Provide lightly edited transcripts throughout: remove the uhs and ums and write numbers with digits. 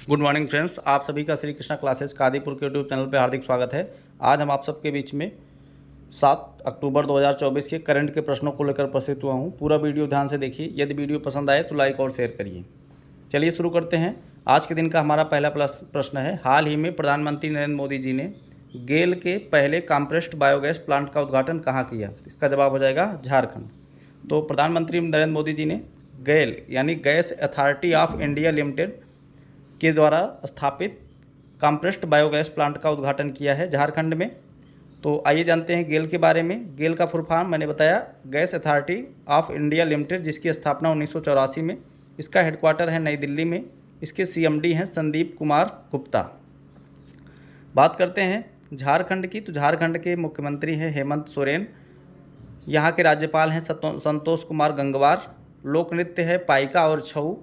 Good morning friends, आप सभी का श्री कृष्णा क्लासेस कादीपुर के यूट्यूब चैनल पर हार्दिक स्वागत है। आज हम आप सबके बीच में 7 अक्टूबर 2024 के करंट के प्रश्नों को लेकर उपस्थित हुआ हूँ। पूरा वीडियो ध्यान से देखिए। यदि वीडियो पसंद आए तो लाइक और शेयर करिए। चलिए शुरू करते हैं। आज के दिन का हमारा पहला प्रश्न है, हाल ही में प्रधानमंत्री नरेंद्र मोदी जी ने गेल के पहले कॉम्प्रेस्ड बायोगैस प्लांट का उद्घाटन कहाँ किया? इसका जवाब हो जाएगा झारखंड। तो प्रधानमंत्री नरेंद्र मोदी जी ने गेल यानी gas authority of India limited के द्वारा स्थापित कॉम्प्रेस्ड बायोगैस प्लांट का उद्घाटन किया है झारखंड में। तो आइए जानते हैं गेल के बारे में। गेल का फुल फॉर्म मैंने बताया, gas authority of India limited, जिसकी स्थापना 1984 में। इसका हेडक्वार्टर है नई दिल्ली में। इसके सीएमडी हैं संदीप कुमार गुप्ता। बात करते हैं झारखंड की, तो झारखंड के मुख्यमंत्री हैं हेमंत सोरेन। यहाँ के राज्यपाल हैं संतोष कुमार गंगवार। लोक नृत्य है पाइका और छऊ।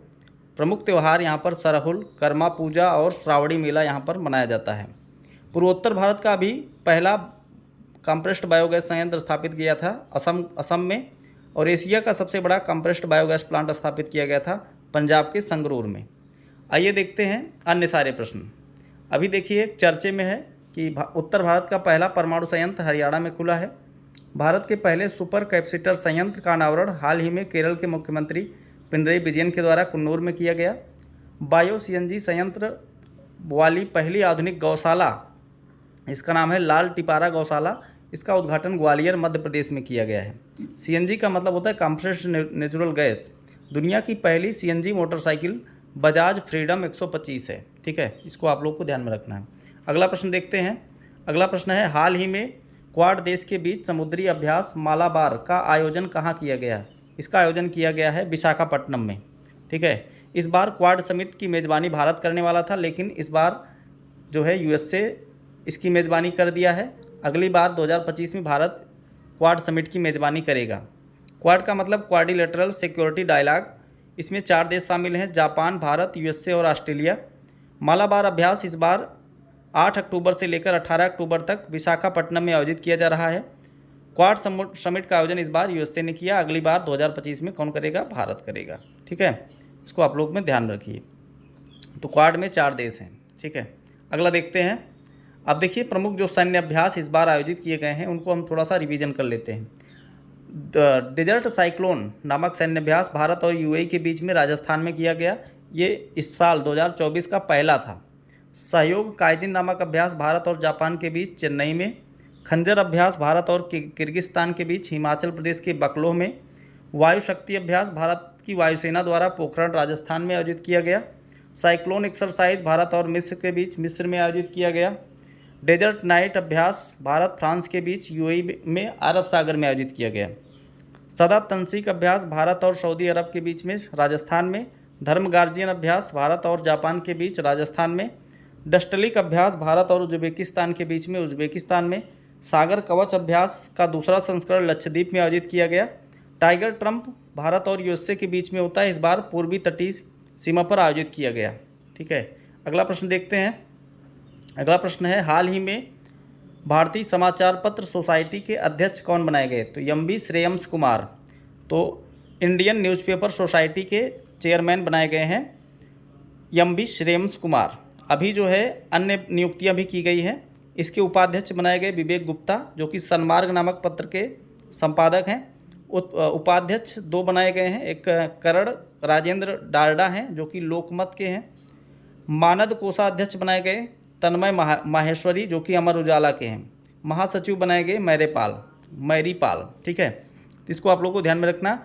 प्रमुख त्यौहार यहाँ पर सरहुल, कर्मा पूजा और श्रावणी मेला यहाँ पर मनाया जाता है। पूर्वोत्तर भारत का भी पहला कॉम्प्रेस्ड बायोगैस संयंत्र स्थापित किया था असम में, और एशिया का सबसे बड़ा कॉम्प्रेस्ड बायोगैस प्लांट स्थापित किया गया था पंजाब के संगरूर में। आइए देखते हैं अन्य सारे प्रश्न। अभी देखिए चर्चे में है कि उत्तर भारत का पहला परमाणु संयंत्र हरियाणा में खुला है। भारत के पहले सुपर कैपेसिटर संयंत्र का अनावरण हाल ही में केरल के मुख्यमंत्री पिनरई विजयन के द्वारा कुन्नूर में किया गया। बायो सीएनजी संयंत्र वाली पहली आधुनिक गौशाला, इसका नाम है लाल टिपारा गौशाला। इसका उद्घाटन ग्वालियर मध्य प्रदेश में किया गया है। सीएनजी का मतलब होता है कॉम्प्रेस्ड नेचुरल गैस। दुनिया की पहली सीएनजी मोटरसाइकिल बजाज फ्रीडम 125 है। ठीक है, इसको आप लोग को ध्यान में रखना है। अगला प्रश्न देखते हैं। अगला प्रश्न है, हाल ही में क्वाड देश के बीच समुद्री अभ्यास मालाबार का आयोजन कहाँ किया गया? इसका आयोजन किया गया है विशाखापट्टनम में। ठीक है, इस बार क्वाड समिट की मेज़बानी भारत करने वाला था, लेकिन इस बार जो है यूएसए इसकी मेज़बानी कर दिया है। अगली बार 2025 में भारत क्वाड समिट की मेज़बानी करेगा। क्वाड का मतलब क्वाड्रिलेटरल सिक्योरिटी डायलॉग। इसमें 4 देश शामिल हैं, जापान, भारत, यूएसए और ऑस्ट्रेलिया। मालाबार अभ्यास इस बार 8 अक्टूबर से लेकर 18 अक्टूबर तक विशाखापट्टनम में आयोजित किया जा रहा है। क्वाड समिट का आयोजन इस बार यूएसए ने किया। अगली बार 2025 में कौन करेगा? भारत करेगा। ठीक है, इसको आप लोग में ध्यान रखिए। तो क्वाड में 4 देश हैं। ठीक है, अगला देखते हैं। अब देखिए प्रमुख जो सैन्य अभ्यास इस बार आयोजित किए गए हैं उनको हम थोड़ा सा रिवीजन कर लेते हैं। डेजर्ट साइक्लोन नामक सैन्य अभ्यास भारत और यूएई के बीच में राजस्थान में किया गया। ये इस साल 2024 का पहला था। सहयोग काइजिन नामक अभ्यास भारत और जापान के बीच चेन्नई में। खंजर अभ्यास भारत और किर्गिस्तान के बीच हिमाचल प्रदेश के बकलोह में। वायु शक्ति अभ्यास भारत की वायुसेना द्वारा पोखरण राजस्थान में आयोजित किया गया। साइक्लोन एक्सरसाइज भारत और मिस्र के बीच मिस्र में आयोजित किया गया। डेजर्ट नाइट अभ्यास भारत फ्रांस के बीच यूएई में अरब सागर में आयोजित किया गया। सदा तंसीक अभ्यास भारत और सऊदी अरब के बीच में राजस्थान में। धर्म गार्जियन अभ्यास भारत और जापान के बीच राजस्थान में। डस्टलिक अभ्यास भारत और उज्बेकिस्तान के बीच में उज्बेकिस्तान में। सागर कवच अभ्यास का दूसरा संस्करण लक्षद्वीप में आयोजित किया गया। टाइगर ट्रंप भारत और यूएसए के बीच में होता है, इस बार पूर्वी तटीय सीमा पर आयोजित किया गया। ठीक है, अगला प्रश्न देखते हैं। अगला प्रश्न है, हाल ही में भारतीय समाचार पत्र सोसाइटी के अध्यक्ष कौन बनाए गए? तो एमबी श्रेयम्स कुमार, तो इंडियन न्यूज़पेपर सोसाइटी के चेयरमैन बनाए गए हैं एमबी श्रेयम्स कुमार। अभी जो है अन्य नियुक्तियां भी की गई हैं। इसके उपाध्यक्ष बनाए गए विवेक गुप्ता, जो कि सन्मार्ग नामक पत्र के संपादक हैं। उपाध्यक्ष 2 बनाए गए हैं, एक करण राजेंद्र डारडा हैं जो कि लोकमत के हैं। मानद कोषाध्यक्ष बनाए गए तन्मय माहेश्वरी, जो कि अमर उजाला के हैं। महासचिव बनाए गए मैरीपाल। ठीक है, इसको आप लोग को ध्यान में रखना।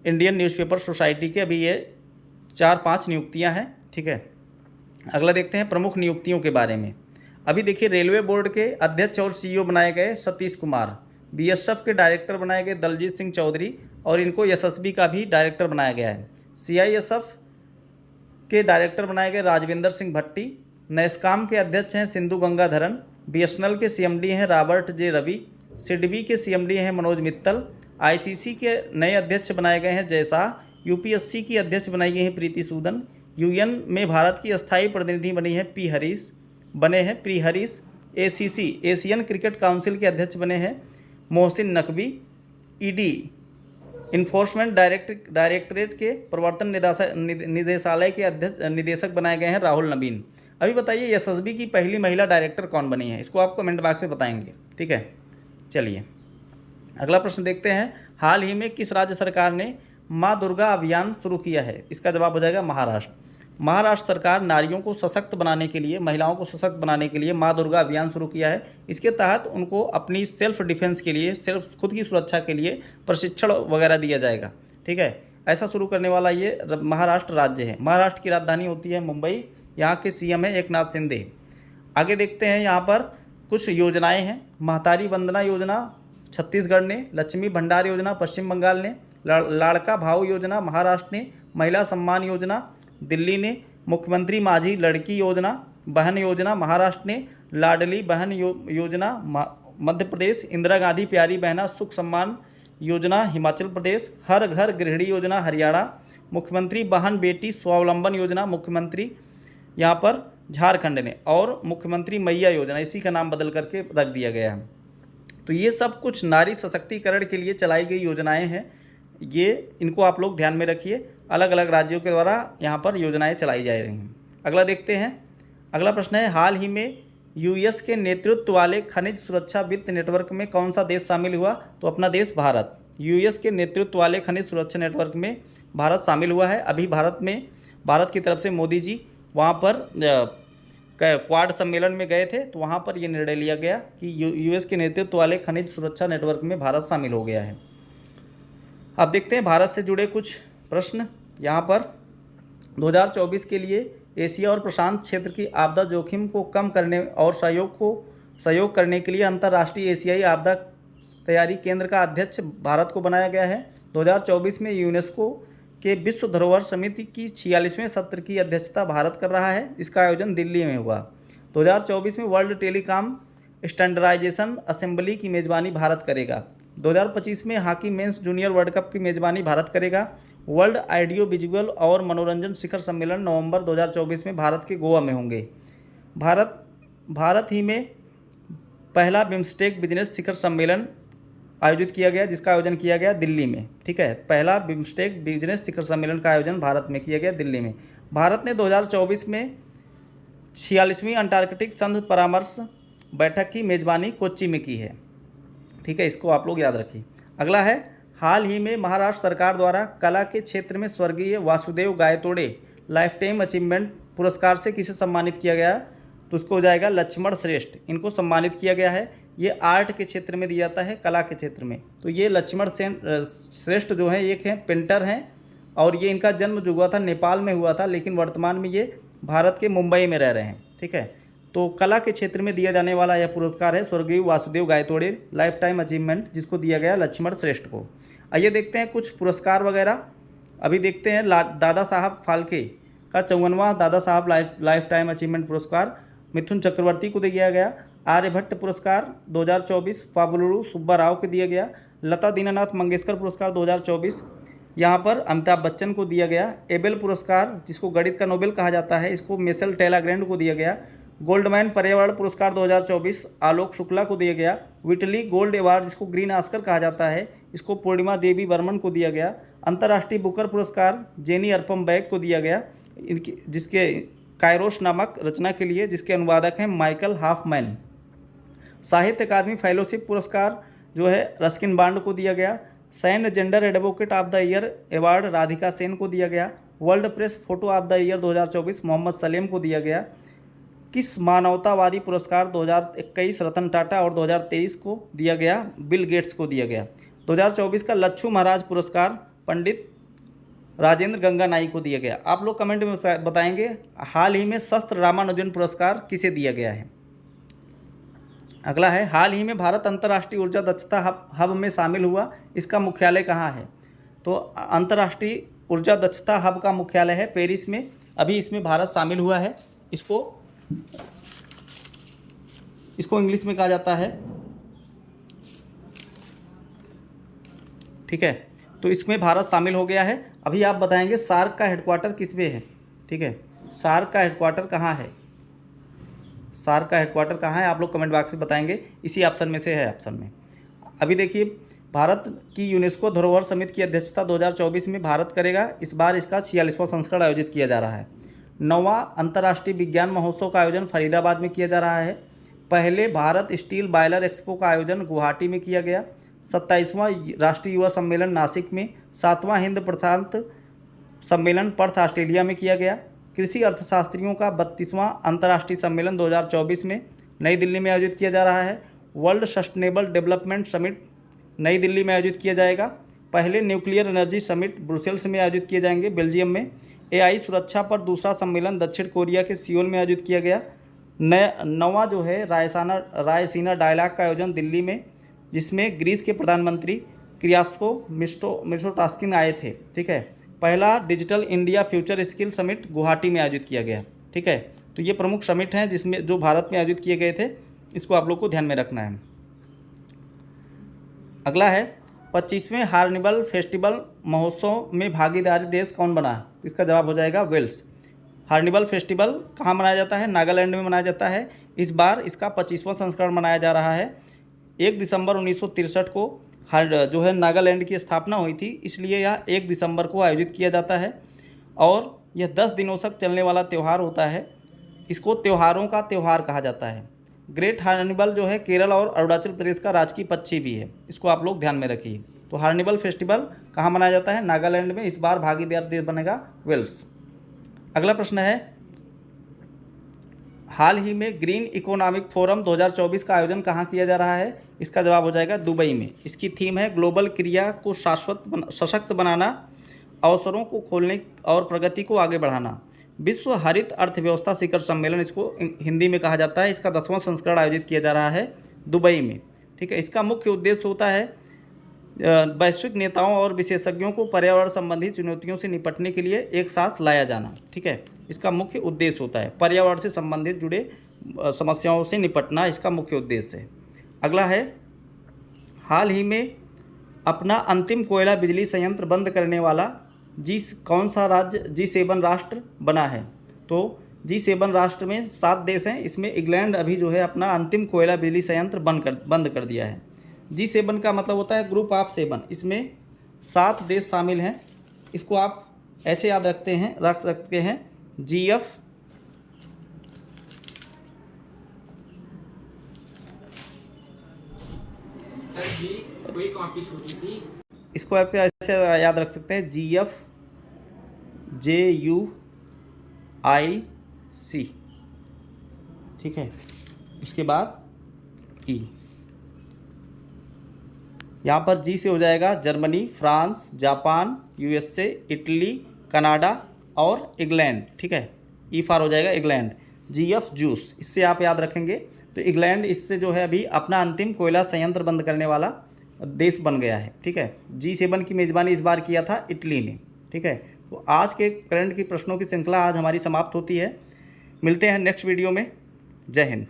इंडियन न्यूज़पेपर सोसाइटी के अभी ये 4-5 नियुक्तियां हैं। ठीक है, अगला देखते हैं प्रमुख नियुक्तियों के बारे में। अभी देखिए रेलवे बोर्ड के अध्यक्ष और सीईओ बनाए गए सतीश कुमार। बीएसएफ के डायरेक्टर बनाए गए दलजीत सिंह चौधरी, और इनको एसएसबी का भी डायरेक्टर बनाया गया है। सीआईएसएफ के डायरेक्टर बनाए गए राजविंदर सिंह भट्टी। नैस्कॉम के अध्यक्ष हैं सिंधु गंगाधरन। बीएसएनएल के सीएमडी हैं रॉबर्ट जे रवि। सिडबी के सीएमडी हैं मनोज मित्तल। आईसीसी के नए अध्यक्ष बनाए गए हैं जय शाह। यूपीएससी की अध्यक्ष बनाई गई हैं प्रीति सूदन। यूएन में भारत की अस्थायी प्रतिनिधि बनी है pre Harish. ACC Asian cricket council के अध्यक्ष बने हैं Mohsin Naqvi. ED enforcement directorate के प्रवर्तन निदेशालय के अध्यक्ष निदेशक बनाए गए हैं राहुल नवीन। अभी बताइए एसएसबी की पहली महिला डायरेक्टर कौन बनी है, इसको आप कमेंट बॉक्स में बताएंगे। ठीक है, चलिए अगला प्रश्न देखते हैं। हाल ही में किस राज्य सरकार ने माँ दुर्गा अभियान शुरू किया है? इसका जवाब हो जाएगा महाराष्ट्र। महाराष्ट्र सरकार नारियों को सशक्त बनाने के लिए, महिलाओं को सशक्त बनाने के लिए माँ दुर्गा अभियान शुरू किया है। इसके तहत उनको अपनी सेल्फ डिफेंस के लिए, सिर्फ खुद की सुरक्षा के लिए प्रशिक्षण वगैरह दिया जाएगा। ठीक है, ऐसा शुरू करने वाला ये महाराष्ट्र राज्य है। महाराष्ट्र की राजधानी होती है मुंबई। यहाँ के सीएम है एकनाथ शिंदे। आगे देखते हैं, यहाँ पर कुछ योजनाएँ हैं। महतारी वंदना योजना छत्तीसगढ़ ने, लक्ष्मी भंडार योजना पश्चिम बंगाल ने, लाड़का भाऊ योजना महाराष्ट्र ने, महिला सम्मान योजना दिल्ली ने, मुख्यमंत्री माझी लड़की योजना बहन योजना महाराष्ट्र ने, लाडली बहन योजना मध्य प्रदेश, इंदिरा गांधी प्यारी बहना सुख सम्मान योजना हिमाचल प्रदेश, हर घर गृहिणी योजना हरियाणा, मुख्यमंत्री बहन बेटी स्वावलंबन योजना मुख्यमंत्री यहाँ पर झारखंड ने, और मुख्यमंत्री मैया योजना इसी का नाम बदल करके रख दिया गया है। तो ये सब कुछ नारी सशक्तिकरण के लिए चलाई गई योजनाएं हैं। ये इनको आप लोग ध्यान में रखिए, अलग अलग राज्यों के द्वारा यहाँ पर योजनाएं चलाई जा रही हैं। अगला देखते हैं। अगला प्रश्न है, हाल ही में यूएस के नेतृत्व वाले खनिज सुरक्षा वित्त नेटवर्क में कौन सा देश शामिल हुआ? तो अपना देश भारत। यूएस के नेतृत्व वाले खनिज सुरक्षा नेटवर्क में भारत शामिल हुआ है। अभी भारत की तरफ से मोदी जी वहाँ पर क्वाड सम्मेलन में गए थे, तो वहाँ पर ये निर्णय लिया गया कि यूएस के नेतृत्व वाले खनिज सुरक्षा नेटवर्क में भारत शामिल हो गया है। अब देखते हैं भारत से जुड़े कुछ प्रश्न। यहाँ पर 2024 के लिए एशिया और प्रशांत क्षेत्र की आपदा जोखिम को कम करने और सहयोग करने के लिए अंतर्राष्ट्रीय एशियाई आपदा तैयारी केंद्र का अध्यक्ष भारत को बनाया गया है। 2024 में यूनेस्को के विश्व धरोहर समिति की 46वें सत्र की अध्यक्षता भारत कर रहा है। इसका आयोजन दिल्ली में हुआ। 2024 में वर्ल्ड टेलीकॉम स्टैंडर्डाइजेशन असेंबली की मेज़बानी भारत करेगा। 2025 में hockey mains junior world cup की मेज़बानी भारत करेगा। वर्ल्ड ऑडियो विजुअल और मनोरंजन शिखर सम्मेलन नवंबर 2024 में भारत के गोवा में होंगे। भारत ही में पहला बिम्स्टेक बिजनेस शिखर सम्मेलन आयोजित किया गया, जिसका आयोजन किया गया दिल्ली में। ठीक है, पहला बिम्स्टेक बिजनेस शिखर सम्मेलन का आयोजन भारत में किया गया, दिल्ली में। भारत ने 2024 में 46वीं अंटार्कटिक संघ परामर्श बैठक की मेज़बानी कोच्चि में की है। ठीक है, इसको आप लोग याद रखिए। अगला है, हाल ही में महाराष्ट्र सरकार द्वारा कला के क्षेत्र में स्वर्गीय वासुदेव गायतोड़े लाइफ टाइम अचीवमेंट पुरस्कार से किसे सम्मानित किया गया? तो उसको हो जाएगा लक्ष्मण श्रेष्ठ। इनको सम्मानित किया गया है। ये आर्ट के क्षेत्र में दिया जाता है, कला के क्षेत्र में। तो ये लक्ष्मण श्रेष्ठ जो है एक हैं पेंटर हैं, और ये इनका जन्म जो हुआ था नेपाल में हुआ था, लेकिन वर्तमान में ये भारत के मुंबई में रह रहे हैं। ठीक है, तो कला के क्षेत्र में दिया जाने वाला यह पुरस्कार है स्वर्गीय वासुदेव गायतोड़े लाइफ टाइम अचीवमेंट, जिसको दिया गया लक्ष्मण श्रेष्ठ को। आइए देखते हैं कुछ पुरस्कार वगैरह। अभी देखते हैं दादा साहब फाल्के का 54वां Dada Saheb life time achievement पुरस्कार मिथुन चक्रवर्ती को दिया गया। आर्यभट्ट पुरस्कार 2024 पाबुलुरु सुब्बा राव को दिया गया। लता दीनानाथ मंगेशकर पुरस्कार 2024 यहाँ पर अमिताभ बच्चन को दिया गया। एबेल पुरस्कार, जिसको गणित का नोबेल कहा जाता है, इसको मिशेल टेलाग्रैंड को दिया गया। गोल्डमैन पर्यावरण पुरस्कार 2024 आलोक शुक्ला को दिया गया। विटली गोल्ड अवार्ड, जिसको ग्रीन ऑस्कर कहा जाता है, इसको पूर्णिमा देवी वर्मन को दिया गया। अंतर्राष्ट्रीय बुकर पुरस्कार जेनी अरपम बैग को दिया गया, जिसके कायरोस नामक रचना के लिए, जिसके अनुवादक हैं माइकल हाफमैन। साहित्य अकादमी फेलोशिप पुरस्कार जो है रस्किन बांड को दिया गया। सैन्य gender advocate of the year award Radhika Sen को दिया गया। World press photo of the year 2024 Mohammed Salem को दिया गया। किस मानवतावादी पुरस्कार 2021 रतन टाटा और 2023 को दिया गया बिल गेट्स को दिया गया। 2024 का लच्छू महाराज पुरस्कार पंडित राजेंद्र गंगा नाई को दिया गया। आप लोग कमेंट में बताएंगे हाल ही में शस्त्र रामानुजन पुरस्कार किसे दिया गया है। अगला है, हाल ही में भारत अंतर्राष्ट्रीय ऊर्जा दक्षता हब में शामिल हुआ, इसका मुख्यालय कहाँ है? तो अंतर्राष्ट्रीय ऊर्जा दक्षता हब का मुख्यालय है पेरिस में। अभी इसमें भारत शामिल हुआ है। इसको इंग्लिश में कहा जाता है, ठीक है, तो इसमें भारत शामिल हो गया है। अभी आप बताएंगे सार्क का हेडक्वार्टर किस में है? ठीक है, सार्क का हेडक्वार्टर कहाँ है? सार्क का हेडक्वार्टर कहाँ है? आप लोग कमेंट बॉक्स में बताएंगे। इसी ऑप्शन में से है ऑप्शन में। अभी देखिए भारत की यूनेस्को धरोहर समिति की अध्यक्षता 2024 में भारत करेगा। इस बार इसका 46वां संस्करण आयोजित किया जा रहा है। 9वां अंतर्राष्ट्रीय विज्ञान महोत्सव का आयोजन फरीदाबाद में किया जा रहा है। पहले भारत स्टील बॉयलर एक्सपो का आयोजन गुवाहाटी में किया गया। 27वां राष्ट्रीय युवा सम्मेलन नासिक में, 7वां हिंद प्रशांत सम्मेलन पर्थ ऑस्ट्रेलिया में किया गया। कृषि अर्थशास्त्रियों का 32वां अंतर्राष्ट्रीय सम्मेलन 2024 में नई दिल्ली में आयोजित किया जा रहा है। वर्ल्ड सस्टेनेबल डेवलपमेंट समिट नई दिल्ली में आयोजित किया जाएगा। पहले न्यूक्लियर एनर्जी समिट ब्रुसेल्स में आयोजित किए जाएंगे, बेल्जियम में। एआई सुरक्षा पर दूसरा सम्मेलन दक्षिण कोरिया के सियोल में आयोजित किया गया। 9वां जो है रायसीना डायलॉग का आयोजन दिल्ली में, जिसमें ग्रीस के प्रधानमंत्री क्रियास्को मित्सोटाकिस आए थे। ठीक है। पहला digital India future skill summit Guwahati में आयोजित किया गया। ठीक है। तो ये प्रमुख समिट हैं जिसमें जो भारत में आयोजित किए गए थे, इसको आप लोग को ध्यान में रखना है। अगला है 25वें हार्निबल फेस्टिवल महोत्सव में भागीदारी देश कौन बना? इसका जवाब हो जाएगा वेल्स। हार्निबल फेस्टिवल कहाँ मनाया जाता है? नागालैंड में मनाया जाता है। इस बार इसका 25वां संस्करण मनाया जा रहा है। 1 दिसंबर 1963 को जो है नागालैंड की स्थापना हुई थी, इसलिए यह 1 दिसंबर को आयोजित किया जाता है और यह 10 दिनों तक चलने वाला त्यौहार होता है। इसको त्योहारों का त्यौहार कहा जाता है। ग्रेट हार्निबल जो है केरल और अरुणाचल प्रदेश का राजकीय पक्षी भी है, इसको आप लोग ध्यान में रखिए। तो हार्निबल फेस्टिवल कहाँ मनाया जाता है? नागालैंड में। इस बार भागीदार देश बनेगा वेल्स। अगला प्रश्न है, हाल ही में ग्रीन इकोनॉमिक फोरम 2024 का आयोजन कहाँ किया जा रहा है? इसका जवाब हो जाएगा दुबई में। इसकी थीम है ग्लोबल क्रिया को सशक्त बनाना, अवसरों को खोलने और प्रगति को आगे बढ़ाना। विश्व हरित अर्थव्यवस्था शिखर सम्मेलन इसको हिंदी में कहा जाता है। इसका 10वां संस्करण आयोजित किया जा रहा है दुबई में। ठीक है। इसका मुख्य उद्देश्य होता है वैश्विक नेताओं और विशेषज्ञों को पर्यावरण संबंधी चुनौतियों से निपटने के लिए एक साथ लाया जाना। ठीक है। इसका मुख्य उद्देश्य होता है पर्यावरण से संबंधित जुड़े समस्याओं से निपटना, इसका मुख्य उद्देश्य है। अगला है, हाल ही में अपना अंतिम कोयला बिजली संयंत्र बंद करने वाला कौन सा राज्य G7 राष्ट्र बना है? तो G7 राष्ट्र में 7 देश हैं। इसमें इंग्लैंड अभी जो है अपना अंतिम कोयला बिजली संयंत्र बंद कर दिया है। G7 का मतलब होता है ग्रुप ऑफ 7। इसमें 7 देश शामिल हैं। इसको आप ऐसे याद रख सकते हैं GF कोई कॉपी छूटी थी, इसको आप ऐसे याद रख सकते हैं GF JUIC। ठीक है। उसके बाद E, यहाँ पर G से हो जाएगा Germany, France, Japan, USA, Italy, Canada और इंग्लैंड। ठीक है। E फॉर हो जाएगा इंग्लैंड। GF जूस, इससे आप याद रखेंगे। तो इंग्लैंड इससे जो है अभी अपना अंतिम कोयला संयंत्र बंद करने वाला देश बन गया है। ठीक है। G7 की मेज़बानी इस बार किया था इटली ने। ठीक है। तो आज के करंट की प्रश्नों की श्रृंखला आज हमारी समाप्त होती है। मिलते हैं नेक्स्ट वीडियो में। जय हिंद।